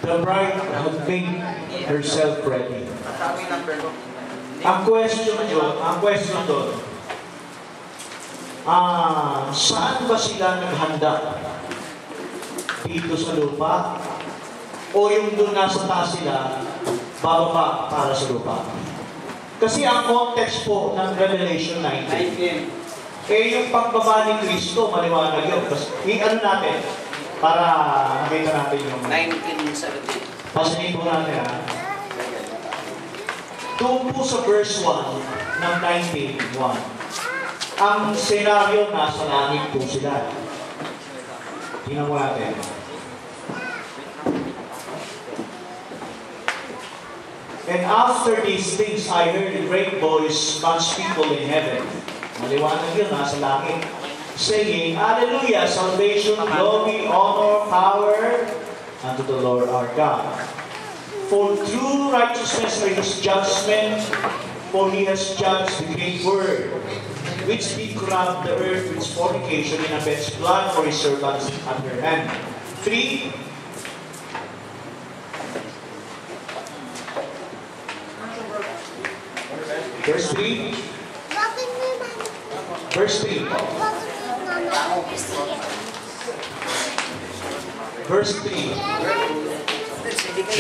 The bride had made herself ready. Ang question doon, saan ba sila naghanda? Dito sa lupa? O yung doon nasa taas sila, bababa para sa lupa? Kasi ang context po ng Revelation 19, yung pagbaba ni Kristo, maliwanag yun. Ano natin? Para nakita natin yung 19:17. Pasanin po natin Doon po sa verse 1 ng 19:1. Ang senaryo nasa langit po sila. Tingnan mo natin. And after these things, I heard a great voice, God's people in heaven. Maliwanag yun, nasa langit. Saying, Hallelujah, salvation, glory, honor, power, unto the Lord our God. For true righteousness are his judgment, for he has judged the great word, which did corrupt the earth with fornication and avenge blood for his servants under hand. 3. Verse 3. Verse 3. Verse 3.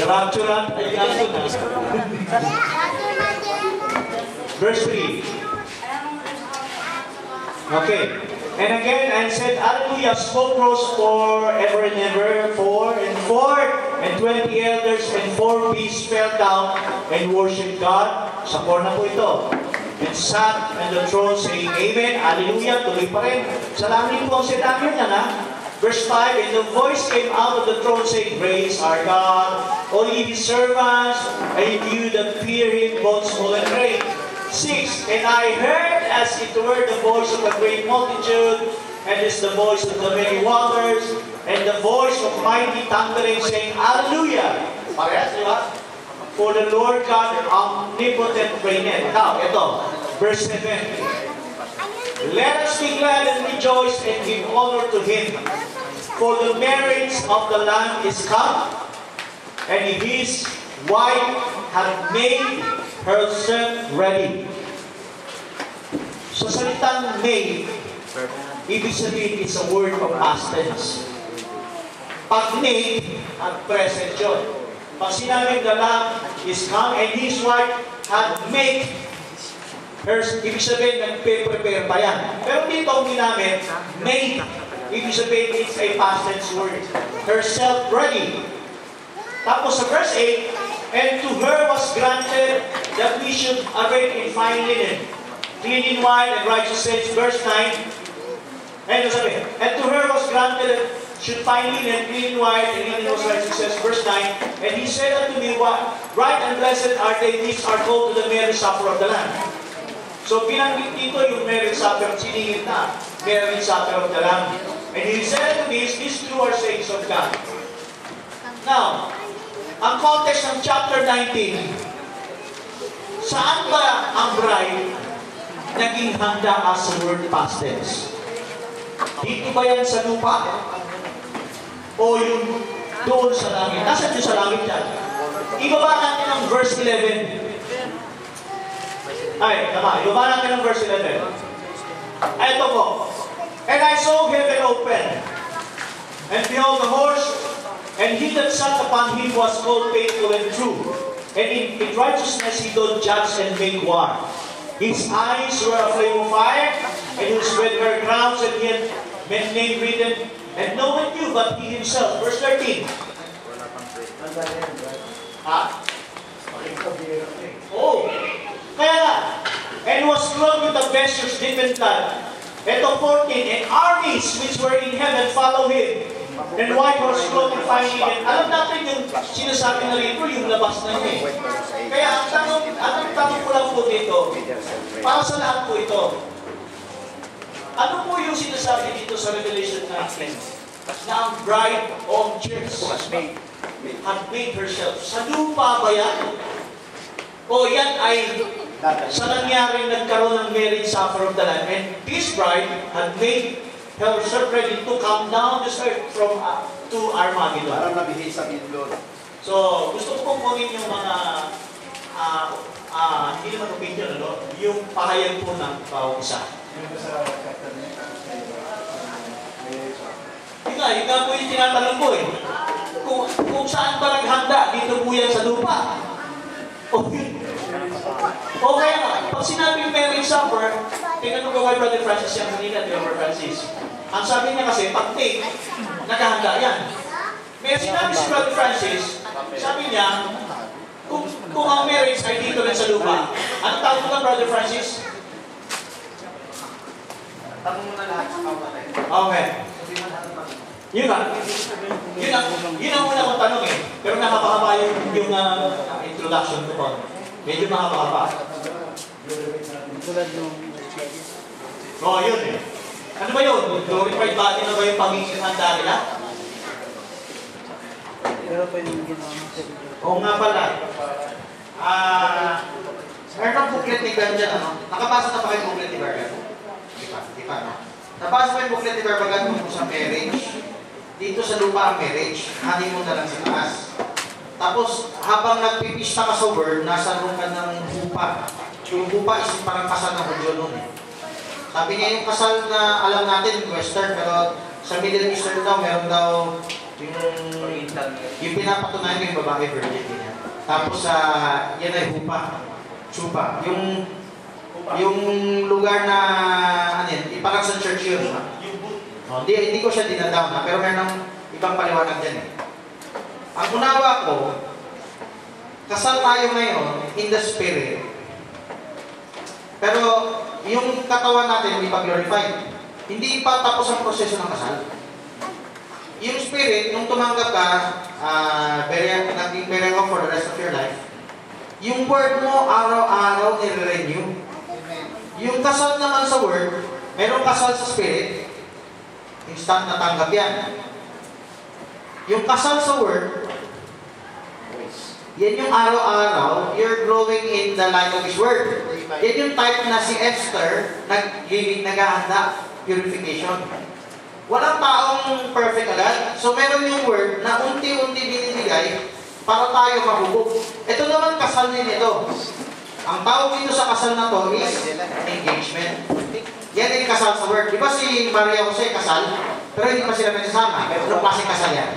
Rapturan ay Verse 3. Okay. And again, I said, Hallelujah, spoke rose forever and ever, 4 and 20 elders and 4 beasts fell down and worshipped God. Sa 4 na po ito. And sat on the throne saying, Amen, Hallelujah, tuloy pa rin. Sa langit po ang senaryo niya na. Verse 5, and the voice came out of the throne saying, Praise our God, all ye his servants, and you that fear him, both small and great. 6, and I heard as it were the voice of a great multitude, and is the voice of the many waters, and the voice of mighty thundering, saying, Hallelujah! Parehas, di ba? For the Lord God omnipotent reigneth. Now, ito, verse 7. Let us be glad and rejoice and give honor to him, for the marriage of the Lamb is come, and his wife hath made herself ready. Sa salitang made, ibig sabihin it's a word of past tense. Pag made, ang present yun. Pag sinabing the Lamb is come and his wife had made herself, ibig sabihin nagpe-prepare pa yan. Pero dito ang ginamit, made, ibig sabihin it's a past tense word. Herself ready. Tapos sa verse 8, and to her was granted that we should array in fine linen, clean in white and righteous saints. Verse 9, and to her was granted that should fine linen, clean in white, and linen was righteous saints. Verse 9, and he said unto me, right and blessed are they which are called to the marriage supper of the Lamb. So binanggit dito yung marriage supper, siningit na, marriage supper of the Lamb. And he said to me, these two are saints of God. Now, ang context ng chapter 19, saan ba ang bride naging handa as a word past tense? Dito ba yan sa lupa? O yung doon sa langit? Nasaan yung sa langit yan? Ibaba natin ang verse 11. Ibaba natin ang verse 11. Ay, ito po. And I saw heaven open, and behold the horse, and he that sat upon him was called faithful and true. And in righteousness he doth judge and make war. His eyes were a flame of fire, and his red hair crowns, and he had name written, and no one knew but he himself. Verse 13. Oh, kaya nga, and was clothed with the vestures dipped in blood. Ito 14, and armies which were in heaven follow him. And white horse clothed in fine linen. Alam natin yung sinasabi na rito, yung labas na yun eh. Kaya ang tanong ko lang po dito, para sa lahat po ito, ano po yung sinasabi dito sa Revelation 19? Na ang bride of church had made herself. Sa lupa ba yan? O yan ay sa nangyaring nagkaroon ng marriage supper of the Lamb, and this bride had made herself ready to come down this earth from to Armageddon. Parang nabihis sa Midlord. So, gusto ko pong kunin yung mga, hindi naman opinion, ano? Yung pahayag po ng bawat isa. Yun nga po yung tinatanong ko eh. Kung saan ba naghanda, dito po yan sa lupa. O kaya nga, pag sinabing marriage supper, tinanong ko kay Brother Francis yan kanina, Brother Francis. Ang sabi niya kasi, pag take, naghahanda yan. May sinabi si Brother Francis, sabi niya, kung ang marriage ay dito rin sa lupa, anong tawag mo ka, Brother Francis? Tanong mo na lahat sa kapatay. Okay. Yun nga. Yun ang una kong tanong eh. Pero nakapahaba yung introduction ko po. Medyo makapahaba. Yun eh. Ano ba yun? Glorified body na ba yung pagiging handa nila? Oo nga pala. Meron ang booklet ni Glenn dyan, ano? Nakabasa na pa kayo booklet ni Bergan? Di pa, no? Nabasa pa yung booklet ni Bergan kung sa marriage. Dito sa lupa ang marriage, honeymoon na lang sa taas. Tapos, habang nagpipista ka sa word, nasa room ka ng hupa. Yung hupa is parang kasal ng Hudyo noon eh. Sabi niya yung kasal na alam natin, Western, pero sa Middle Eastern daw, meron daw yung pinapatunayan yung babae virgin niya. Tapos, yan ay hupa. Chupa. Yung lugar na, ano yan, parang sa church yun. Hindi ko siya dinadown na, pero meron ibang paliwanag dyan eh. Ang unawa ko, kasal tayo ngayon in the spirit. Pero yung katawan natin hindi pa glorified. Hindi pa tapos ang proseso ng kasal. Yung spirit, nung tumanggap ka, naging burial for the rest of your life, yung word mo araw-araw nire-renew. Yung kasal naman sa word, merong kasal sa spirit, instant natanggap yan. Yung kasal sa word, yan yung araw-araw, you're growing in the light of His Word. Yan yung type na si Esther, naghahanda, purification. Walang taong perfect agad. So meron yung word na unti-unti binibigay para tayo mahubog. Ito naman kasal din ito. Ang tawag dito sa kasal na to is engagement. Yan ay kasal sa word. Di ba si Maria Jose kasal? Pero hindi pa sila nagsasama. Anong klaseng kasal yan?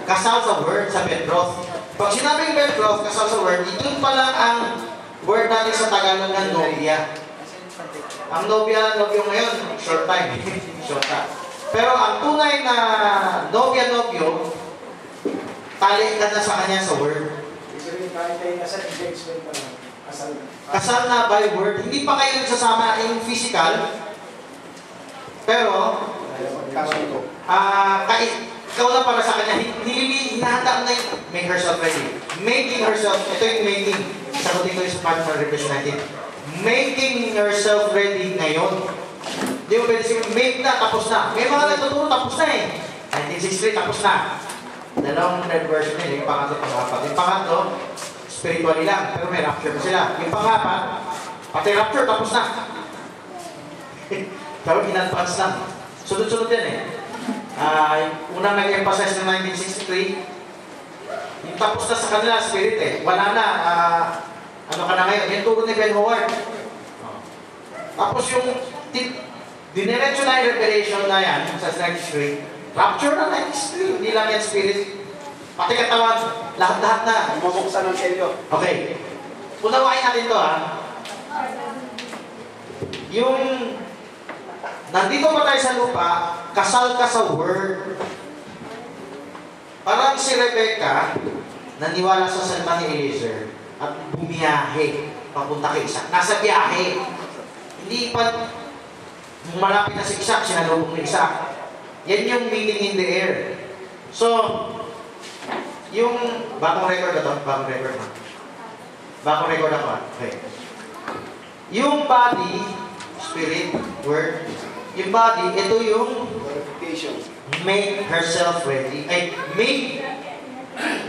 Kasal sa word, sa betroth. Pag sinabing betroth, kasal sa word, ito pala ang word natin sa Tagalog ng nobya. Ang nobyo ngayon, short time. Short time. Pero ang tunay na nobyo, tali ka na sa kanya sa word. Kasal na by word. Hindi pa kayo nagsasama in physical. Pero, ikaw na para sa kanya, hinahanda na yung make herself ready. Making herself, ito yung making. Sagutin ko yung sa part for representative. Making herself ready ngayon. Hindi mo pwede siya, make na, tapos na. May mga nagtuturo, tapos na eh. 1963, tapos na. Dalawang red version yun, yung pangatlo, pangapat. Yung pangatlo, spiritually lang, pero may rapture pa sila. Yung pangapat, pati rapture, tapos na. Pero in-advance lang. Sunod-sunod yan eh. Unang nag-emphasize ng 1963, yung tapos na sa kanila, spirit eh. Wala na, ano ka na ngayon, yung turo ni Ben Howard. Tapos yung, diniretso na yung revelation na yan, sa 93, rapture na 93, hindi lang yan spirit. Pati katawan, lahat-lahat na. Mabuksan ng selyo. Okay. Unawain natin to ha. Yung, nandito pa tayo sa lupa, kasal ka sa word. Parang si Rebecca, naniwala sa salita ni Eliezer at bumiyahe papunta kay Isaac. Nasa biyahe. Hindi pa malapit na si Isaac, sinalubong ni Isaac. Yan yung meeting in the air. So, yung bagong record na to, bagong record na. Bagong record ako. Okay. Yung body, spirit, word, yung body, ito yung make herself ready. Ay, make.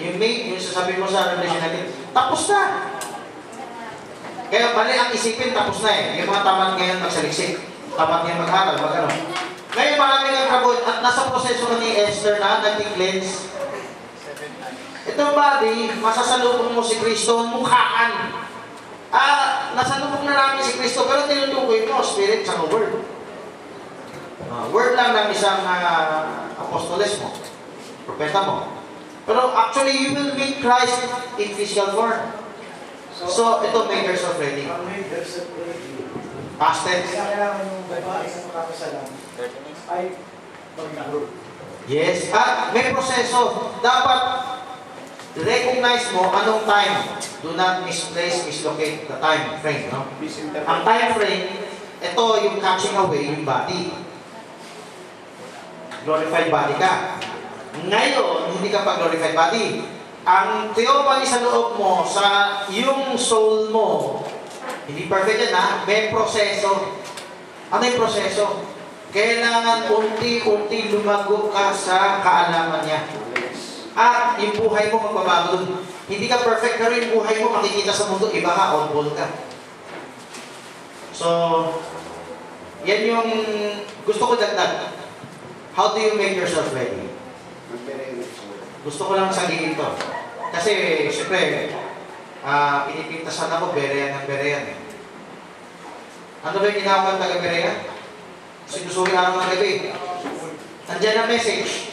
Yung make, yung sasabihin mo sa revelation natin, tapos na. Kaya mali ang isipin, tapos na eh. Yung mga tamad ngayon magsaliksik. Tamad ngayon mag-aral, mag-ano. Ngayon marami ng kabot at nasa proseso ni Esther na nag-cleanse. Itong body, masasalubong mo si Kristo, mukhaan. Nasalubong na namin si Kristo, pero tinutukoy mo, Spirit sa Word. Word lang ng isang apostoles mo, propeta mo. Pero actually, you will meet Christ in physical form. So ito, make yourself ready. Past tense. Kailangan yung babae sa makakasalan ay mag-group. Yes. At may proseso. Dapat recognize mo anong time. Do not misplace, mislocate the time frame. No? Ang time frame, ito yung catching away yung body. Glorified body ka. Ngayon, hindi ka pa glorified body. Ang theophany sa loob mo, sa yung soul mo, hindi perfect yan ha, may proseso. Ano yung proseso? Kailangan unti-unti lumago ka sa kaalaman niya. At yung buhay mo magbabago dun. Hindi ka perfect, pero yung buhay mo makikita sa mundo, iba ka, on-ball ka. So, yan yung gusto ko dagdag. How do you make yourself ready? Gusto ko lang sabihin ito. Kasi, syempre, pinipintasan ako, Berean ng Berean. Ano ba yung ginagawa ng taga-Berean? Sinusuri araw ng gabi. Nandiyan ang message.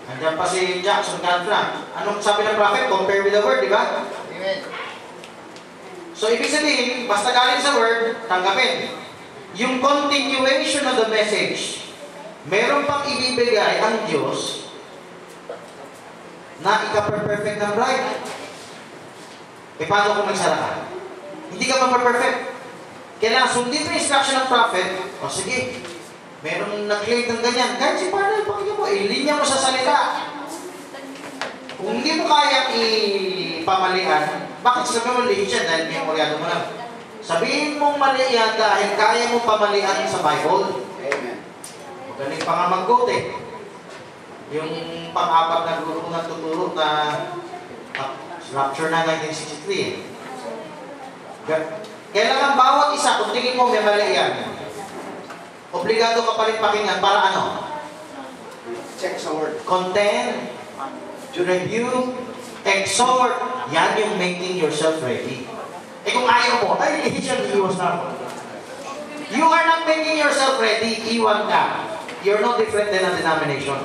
Nandiyan pa si Jackson Canfranc. Anong sabi ng prophet? Compare with the word, di ba? Amen. So, ibig sabihin, basta galing sa word, tanggapin. Yung continuation of the message, meron pang ibibigay ang Diyos na ika-perfect ng bride. Paano kung nagsara ka? Hindi ka pa perfect. Kailangan sundin mo yung instruction ng prophet. O sige, merong nag-claim ng ganyan. Kahit si Parnell, pakinggan mo, ilinya mo sa salita. Kung hindi mo kayang ipamalian, bakit sabi mo lihin siya dahil memoryado mo lang? Sabihin mong mali yan dahil kaya mo pamalian sa Bible. Amen. Magaling pa nga mag-goat eh. Yung pang-apat na guru ko nagtuturo na Rapture na 1963 eh. Kailangan bawat isa, kung tingin mo may mali yan, obligado ka pa rin pakinggan para ano? Check sa word. Content, to review, exhort. Yan yung making yourself ready. Eh kung ayaw mo, ay, iwas na ako. You are not making yourself ready, iwan ka. You're no different than a denomination.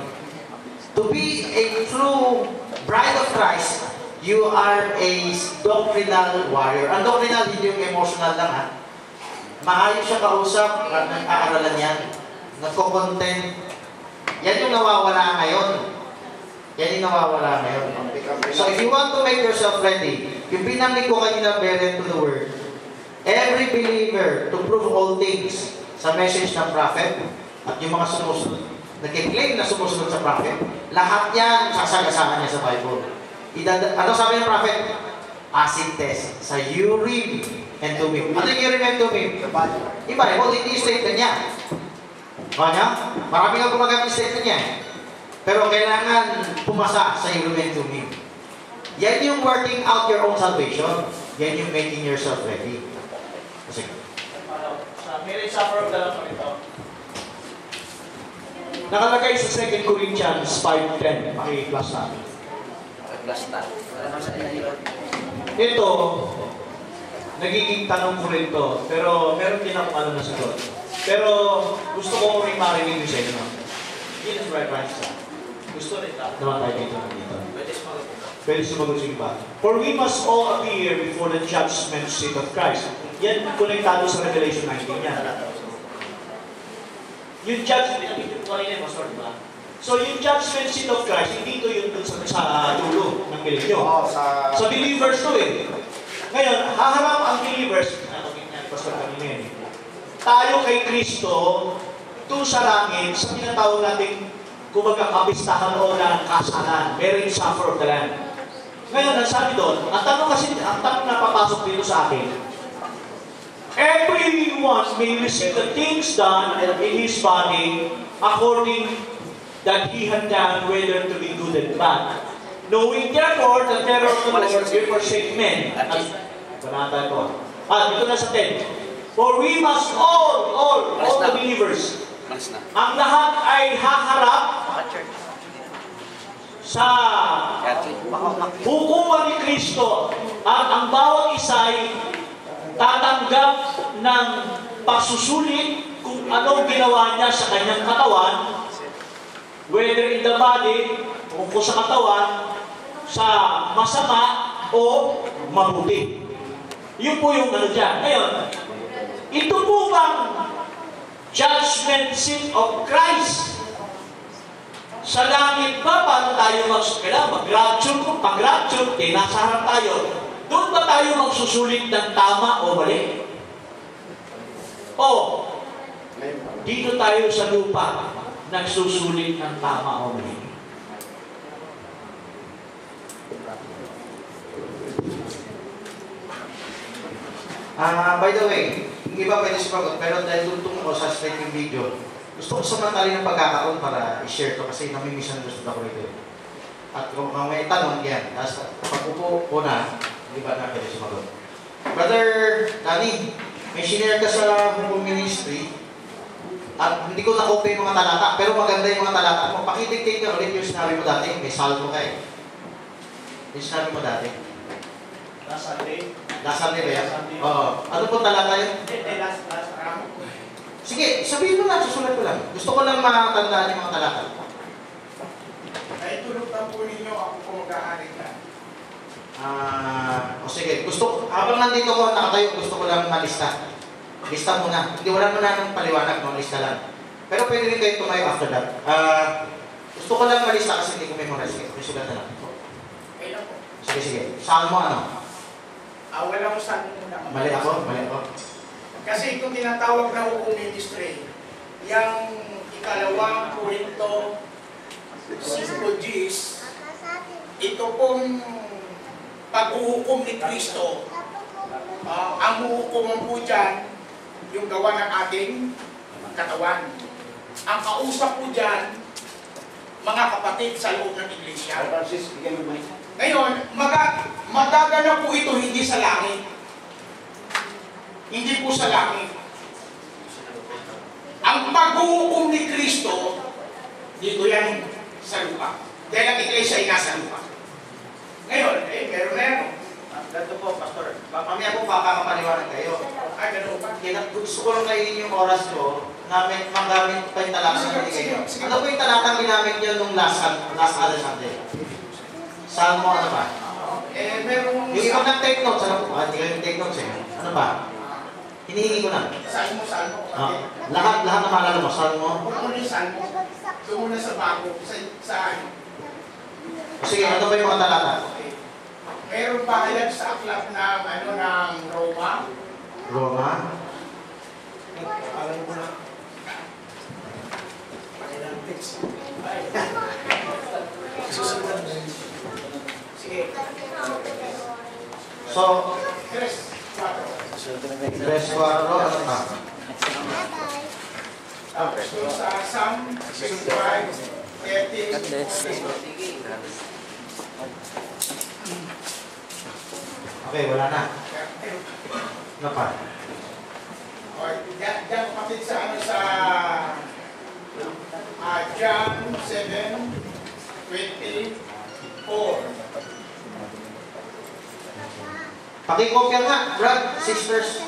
To be a true bride of Christ, you are a doctrinal warrior. Ang doctrinal, hindi yung emotional lang ha. Maayos siya kausap at nag-aaralan yan. Nagko-content. Yan yung nawawala ngayon. Yan yung nawawala ngayon. So if you want to make yourself ready, yung binanggit ko kanina, bearer to the word, every believer to prove all things sa message ng prophet at yung mga sumusunod, nag-claim na sumusunod sa prophet, lahat yan sasagasaan niya sa Bible. Ano sabi ng prophet? Acid test sa Urim and Thummim. Ano yung Urim and Thummim? Iba, hindi yung statement niya. Kanya? Marami kang gumagamit yung statement niya. Pero kailangan pumasa sa Urim and Thummim. Yan yung working out your own salvation. Yan yung making yourself ready. Sige. Sa marriage supper of the Lamb ito. Nakalagay sa 2 Corinthians 5:10. Paki-plus natin. Ito, nagiging tanong ko rin to, pero meron din akong ano na sagot. Pero gusto ko rin marinig sa inyo. Hindi na right sa gusto rin ta. Naman tayo dito. Pwede sumagot sa iba. For we must all appear before the judgment seat of Christ. Yan, konektado sa Revelation 19 yan. Yung judgment, diba? So yung judgment seat of Christ, hindi ito yung sa dulo ng kilid nyo. Sa believers to eh. Ngayon, haharap ang believers, tayo kay Kristo, to sa langit, sa tinatawag natin, kumbaga kapistahan o ng kasalan, marriage supper of the Lamb. Ngayon, ang sabi doon, ang tanong na papasok dito sa akin, everyone may receive the things done in his body according that he had done, whether to be good and bad. Knowing therefore the terror of the Lord will forsake men. Panata ko. Dito na sa 10. For we must all the believers, ang lahat ay haharap sa hukuman ni Kristo at ang bawat isa ay tatanggap ng pagsusulit kung anong ginawa niya sa kanyang katawan, whether in the body, kung sa katawan, sa masama o mabuti. Yun po yung ano dyan. Ngayon, ito po bang judgment seat of Christ? Sa langit ba, paano tayo mag-rapture? Kung pag-rapture, nasa harap tayo. Doon ba tayo magsusulit ng tama o mali? O, dito tayo sa lupa, nagsusulit ng tama o mali? By the way, hindi ba pwede sumagot, pero dahil tuntong ako sa straight yung video, gusto ko samantali ng pagkakataon para i-share to kasi nami-misunderstood ako ito. At kung may tanong yan, tapos pag upo ko na, hindi ba na pwede sumagot? Brother Danny, may shinare ka sa Hukong Ministry at hindi ko na-copy yung mga talata, pero maganda yung mga talata mo. Pakitig-tig ka ulit yung sinabi mo dati, may salvo ka eh. Yung sinabi mo dati. Last Sunday. Last Sunday ba yan? Oo. Ano po talata yun? Last ramo. Sige, sabihin mo lang, susulat ko lang. Gusto ko lang matandaan yung mga talata. Ay, tulog na po ninyo ako kung mag-aaring ka. O sige, habang nandito ko nakatayo, gusto ko lang malista. Lista muna. Hindi, wala mo na ng paliwanag, no? Lista lang. Pero pwede rin kayo tumayo after that. Gusto ko lang malista kasi hindi ko memorize. Sige, sulat na lang. Okay na po. Sige. Saan mo ano? Wala mo saan muna. Mali ako. Kasi itong tinatawag na Hukong Ministry, yung ikalawang Korinto 5:10, ito pong pag-uhukom ni Kristo. Ang huhukuman po dyan, yung gawa ng ating katawan. Ang kausap po dyan, mga kapatid sa loob ng iglesia. Ngayon, madaganap po ito hindi sa langit. Hindi po sa langit. Ang pag-uhukom ni Kristo, dito yan sa lupa. Dahil ang iglesia ay nasa lupa. Ngayon, meron na yan. Ganito po, Pastor. Mamaya po pakakapaliwanag kayo. Ay, gano'n pa. Gusto ko lang kainin yung oras ko na magamit pa yung talata na binigay nyo. Ano po yung talatang ginamit nyo nung last other Sunday? Saan mo ano ba? Merong... Yung iba nag-take notes, ano po? Hindi kayo take notes eh. Ano ba? Hinihingi ko na. Saan mo. Lahat na maalala mo. Saan mo? Kung ano yung saan mo, doon na sa bago, sa Sige, ano ba yung mga talata? meron pahayag sa aklat ng Roma. Roma? Alam ko na. Susunod. Sige. So, Tres, 4. verse 4, ano pa? Tapos doon sa Psalm 65, 13. Okay, wala na. Ano pa? Diyan kapatid sa John 7:24. Pakikopya nga, brothers, sisters,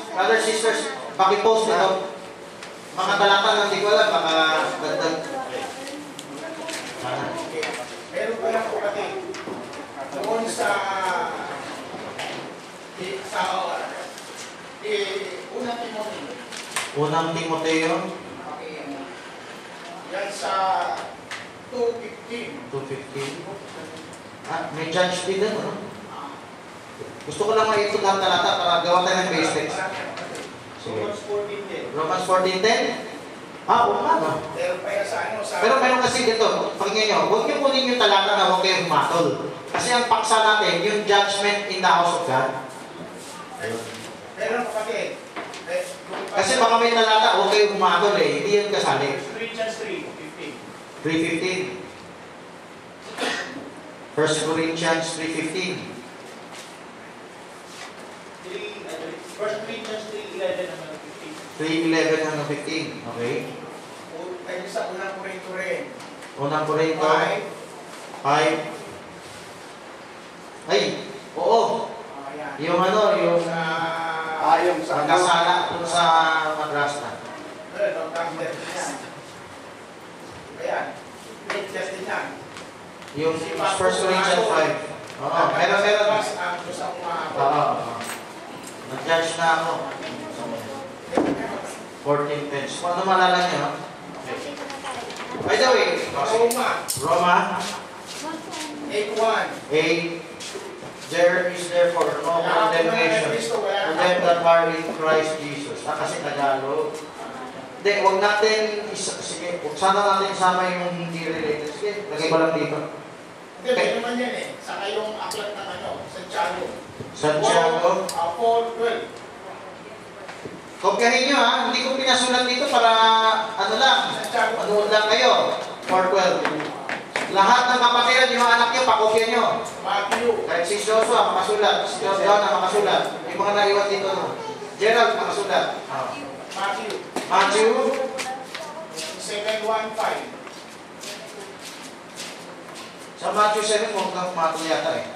pakipost nito. Mga talata na hindi ko alam, baka dagdag. Meron pa lang kapatid. Doon sa Unang Timoteo. Unang Timoteo. Yan sa 2:15. 2:15. May judge din doon, ano? Gusto ko lang ito ng talata para gawa tayo ng base text. Romans 14:10. Romans 14:10? Oo nga, no? Meron pa yan sa Pero meron kasi dito, pakinggan nyo, huwag nyo kunin yung talata na huwag kayong humatol. Kasi ang paksa natin, yung judgment in the house of God. Meron kapatid. Kasi baka may talata, huwag kayong humatol eh. Hindi yan kasali. Corinthians 3:15. 3:15. 1 Corinthians 3:15. 1 Corinthians 3:11 hanggang 15. 3:11 hanggang 15. Okay. Ayun sa Unang Korinto rin. Unang Korinto 5, 5, Yung ano, yung Yung sa magkasala dun sa madrasta. Ayan. Just din yan. Yung 1 Corinthians 5. Oo, meron. Oo. Nag-judge na ako. 14 pence. Kung ano malala niyo? By the way, Roma 8:1. 8, there is therefore no condemnation to them that are in Christ Jesus. Kasi Tagalog. Hindi, huwag natin, sige, sana natin isama yung hindi related. Sige, lagay ko lang dito. Hindi, may naman yan eh. Saka yung aklat ng Santiago. Santiago. 4:12. Kopyahin nyo ha, hindi ko pinasulat dito para ano lang, manood lang kayo. 4:12. Lahat ng kapatiran, yung mga anak nyo, pakopya nyo. Matthew. Kahit si Joshua, makasulat. Si Joshua na makasulat. Yung mga naiwan dito, no? Gerald, makasulat. Matthew 7:1-5. Sa Matthew 7, huwag kang matol yata eh.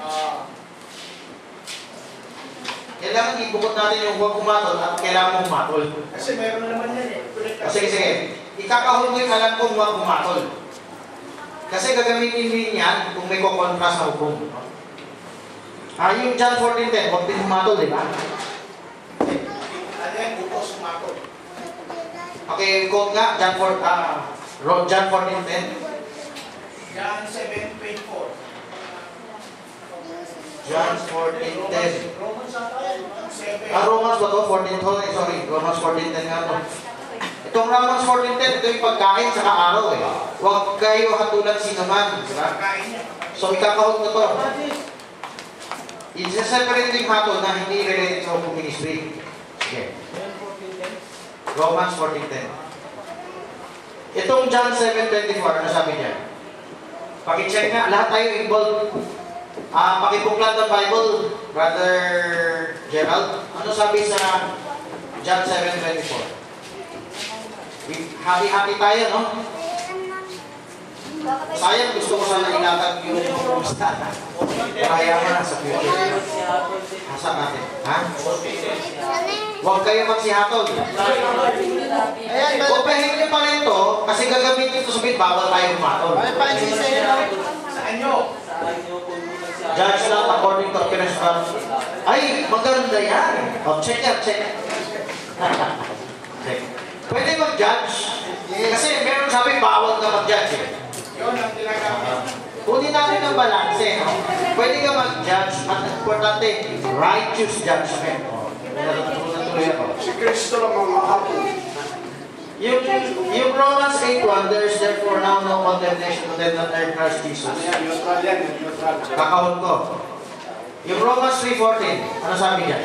Kailangan ibukod natin yung huwag kumatol at kailangan mong matol. Kasi meron naman yan eh. Sige. Ikakahon mo yung alam kong huwag kumatol. Kasi gagamitin din yan kung may kukontra sa hukom. Yung John 14:10, huwag din kumatol, di ba? Ano yan? Bukos kumatol. Okay, quote nga, John 14:10. John 7:24. John 14:10. Romans 7. Romans ba to? 14:10. Sorry, Romans 14:10 nga to. Itong Romans 14:10, ito yung pagkain sa araw eh. Huwag kayo hatulan sinuman, di ba? So, ikakahon ko to. I-separate yung hatol na hindi related sa hukum ministry. Okay. Romans 14:10. Itong John 7:24, ano sabi niya? Pakicheck nga, lahat tayo involved. Pakibuklat ng Bible, Brother Gerald. Ano sabi sa John 7:24? Hati-hati tayo, no? Sayang, gusto ko sana ilatag yung kumusta. Kaya mo na sa future. Asa natin, ha? Huwag kayo magsihatol. Upahin niyo pa rin to, kasi gagamitin ito sabihin, bawal tayo kumatol. Saan nyo? Judge lang according to appearance of... Ay, maganda yan. Check yan, check. Pwede mag-judge. Kasi meron sabi, bawal ka mag-judge. Yun ang tinagamit. Kunin natin ang balance. No? Pwede ka mag-judge. At importante, righteous judgment. Natutuloy ako. Si Kristo lang ang mahapon. Yung Romans 8:1, there is therefore now no condemnation to them that are in Christ Jesus. Neutral yan. Neutral. Kakahon ko. Yung Romans 3:14, ano sabi niya?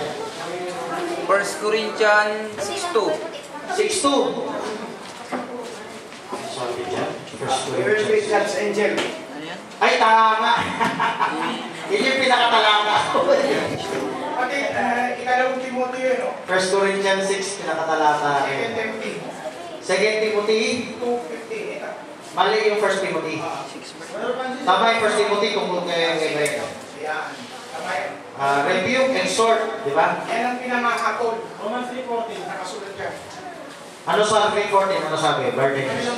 1 Corinthians 6:2. 6:2. Sabi niya? Here is the God's angel. Ano yan? Ay, tama! Yun yung pinakatalaka. Pati, ikalawang Timothy yun, no? 1 Corinthians 6, pinakatalaka. 2 Timothy. 2 Timothy, 2:15. mali yung 1 Timothy. Tama yung 1 Timothy tungkol kay Greg. Yan. Tama yun. Rebuke and exhort, di ba? Yan ang pinamahakot. Romans 3:14. Nakasulat dyan. Ano sa 3:14? Ano sabi? Birthday news.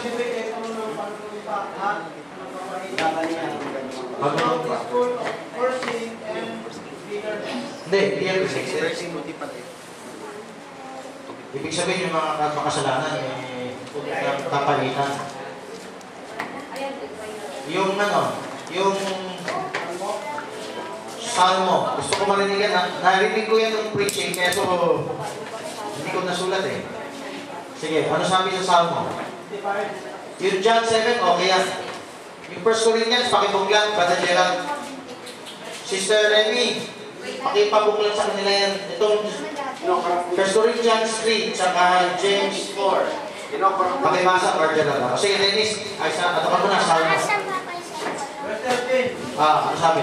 Pagulong pa. Hindi, hindi yan restricted. Ibig sabihin yung mga makasalanan, yung kapalitan. Yung ano, yung Salmo. Gusto ko marinig yan. Narinig ko yan ng preaching, kaya so hindi ko nasulat eh. Sige, ano sabi sa Salmo? Yung John 7, okay yan. Yung 1 Corinthians, pakibuklat, Brother Gerald. Sister Remy, pakipabuklat sa kanila yan. Itong 1 Corinthians 3, tsaka James 4. Pakibasa, Brother Gerald. Sige, Dennis, ay sa, atakan mo na, Salmo. Ano sabi?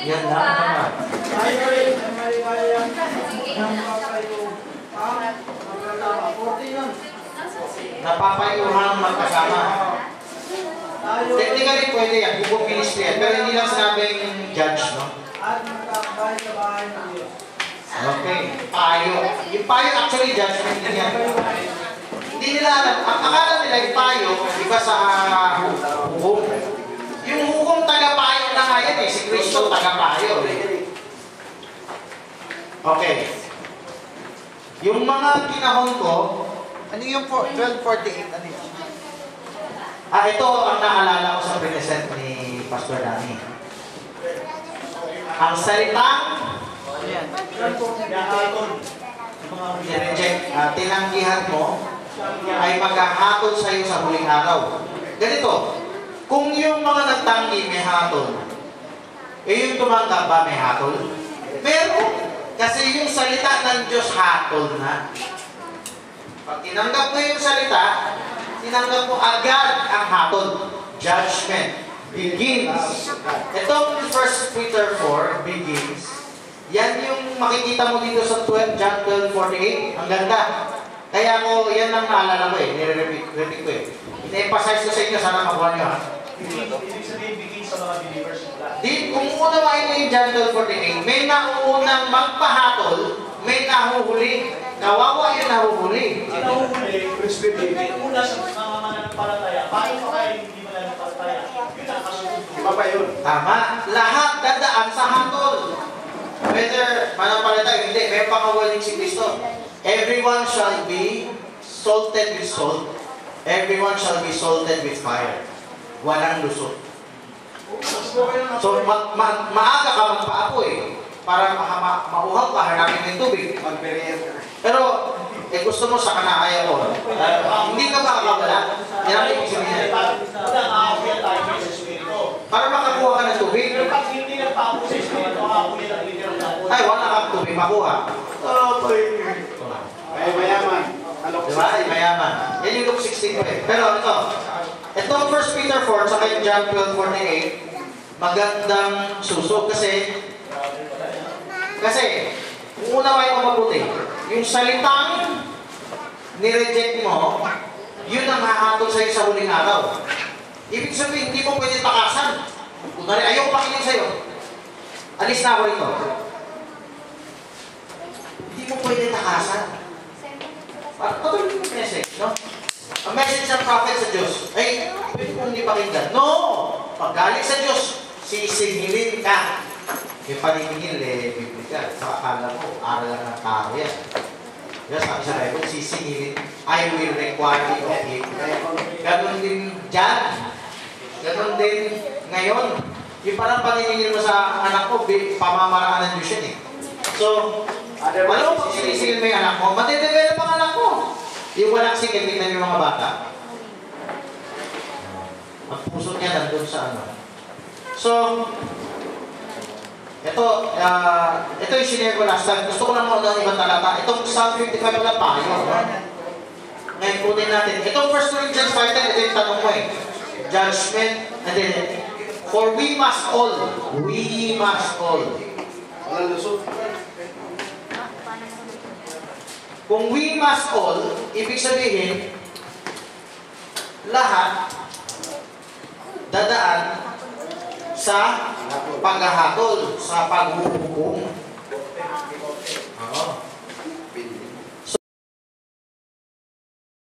Yan na, naman. Napapayuhan magkasama. Technically, pwede yan. Hukom ministry yan. Pero hindi lang sinabing judge, no? Okay. Payo. Yung payo, actually, judgment din yan. Hindi nila alam. Ang akala nila yung payo, iba sa hukom. Yung hukom taga-payo na nga yan eh. Si Kristo taga-payo. Okay. Yung mga kinahon ko, Ano yung 1248? Ano yun? ito ang naalala ko sa present ni Pastor Danny. Ang salitang Ano yan? i-reject, tinanggihan mo, ay maghahatol sa iyo sa huling araw. Ganito, kung yung mga nagtanggi may hatol, yung tumanggap ba may hatol? Meron. Kasi yung salita ng Diyos hatol na. Pag tinanggap mo yung salita, tinanggap mo agad ang hatol. Judgment begins. Itong 1 Peter 4 begins. Yan yung makikita mo dito sa John 12:48. Ang ganda. Kaya ko, yan ang naalala ko eh. Nire-repeat ko eh. Ina-emphasize ko sa inyo, sana makuha nyo ha. Ibig sabihin, begin sa mga believers. Kung unawain nyo yung John 12:48, may nauunang magpahatol, may nahuhuli. Kawawa yung nahuhuli. Ang nahuhuli, yung una sa mga mananampalataya, paano pa kayo hindi mananampalataya? Yun ang kasunod. Iba pa yun. Tama. Lahat dadaan sa hatol. Whether mananampalataya, hindi. May pangawaling si Kristo. Everyone shall be salted with salt. Everyone shall be salted with fire. Walang lusot. So, maaga ka magpaapo eh. Para mauhaw ka, hanapin ng tubig. Mag-beriyan ka. Pero, gusto mo sa kanakaya ko. Hindi ka makakawala. Yan ang ibig sabihin. Nakakakuya tayo sa Espiritu. Para makakuha ka ng tubig. Pero pag hindi nagpapo sa Espiritu, makakuya ng literal na po. Ay, wala kang tubig makuha. Ay, mayaman. Alok Diba? Ay, mayaman. Yan yung Luke 16 ko eh. Pero ito. Itong 1 Peter 4, saka yung John 12:48, magandang susog kasi kung unawain mo mabuti, yung salitang nireject mo, yun ang hahatol sa'yo sa huling araw. Ibig sabihin, hindi mo pwede takasan. Kunwari, ayaw pakinig sa'yo. Alis na ako rito. Hindi mo pwede takasan. Patuloy yung message, no? Ang message ng prophet sa Diyos, ay, pwede kong hindi pakinggan. No! Pag galing sa Diyos, sisingilin ka. Yung paniningil, biblika. Sa akala mo, aral lang ng tao yan. Yes, sabi sa Bible, sisingilin, I will require you of him. Ganon din dyan. Ganon din ngayon. Yung parang paniningil mo sa anak mo, pamamaraan ng Diyos yan eh. So, alam mo, pag sinisingil mo yung anak mo, matidevelop ang anak mo. Yung walang singil, tingnan yung mga bata. Ang puso niya nandun sa ano. So, ito yung sinare ko last time. Gusto ko lang muna ng ibang talata. Itong Psalm 55 na payo. Ngayon, kunin natin. Itong 1 Corinthians 5:10, ito yung tanong mo eh. Judgment, and then, for we must all. Walang lusot. Kung we must all, ibig sabihin, lahat dadaan sa paghahatol, sa paghuhukom.